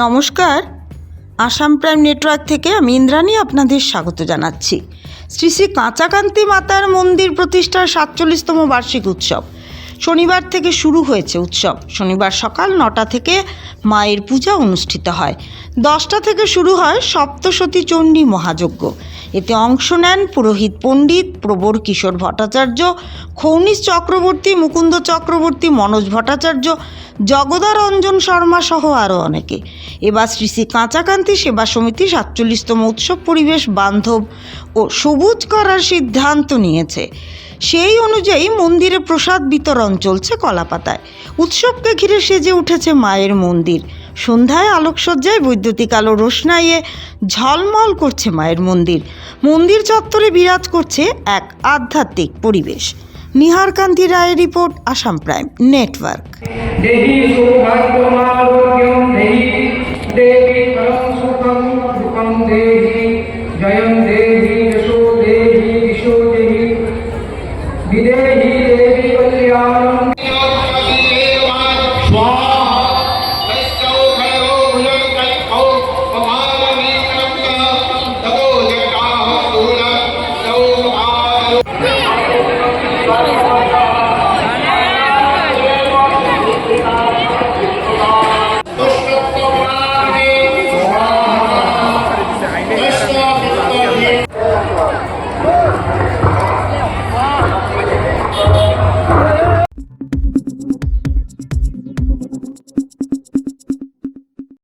নমস্কার, Assam prime network থেকে আমি ইন্দ্রাণী আপনাদের স্বাগত জানাচ্ছি। শ্রী শ্রী কাঁচাকান্তি মাতার মন্দির প্রতিষ্ঠার ৪৭তম বার্ষিক উৎসব শনিবার থেকে শুরু হয়েছে। উৎসব শনিবার সকাল ৯টা থেকে মায়ের পূজা অনুষ্ঠিত হয়। 10টা থেকে শুরু হয় সপ্তশতী চণ্ডী মহাযজ্ঞ। এতে অংশ নেন পুরোহিত পণ্ডিত প্রবর কিশোর ভট্টাচার্য, খৌনিশ চক্রবর্তী, মুকুন্দ চক্রবর্তী, মনোজ ভট্টাচার্য, জগদা রঞ্জন শর্মা সহ আরও অনেকে। এবার শ্রী শ্রী কাঁচাকান্তি সেবা সমিতি ৪৭তম উৎসব পরিবেশ বান্ধব ও সবুজ করার সিদ্ধান্ত নিয়েছে। সেই অনুযায়ী মন্দিরে প্রসাদ বিতরণ চলছে কলাপাতায়। উৎসবকে ঘিরে সেজে উঠেছে মায়ের মন্দির। সন্ধ্যায় আলোকসজ্জায় বৈদ্যুতিক আলো রোশনাইয়ে ঝলমল করছে মায়ের মন্দির। মন্দির চত্বরে বিরাজ করছে এক আধ্যাত্মিক পরিবেশ। নিহার কান্তি রায়ের রিপোর্ট, আসাম প্রাইম নেটওয়ার্ক। দেহি সৌভাগ্যমারোগ্যং দেহি দেবী পরম সুখং সুখং দেহি জয়ং দেহি যশো দেহি দিশো দেহি বিদেহি দেবী কল্যাণং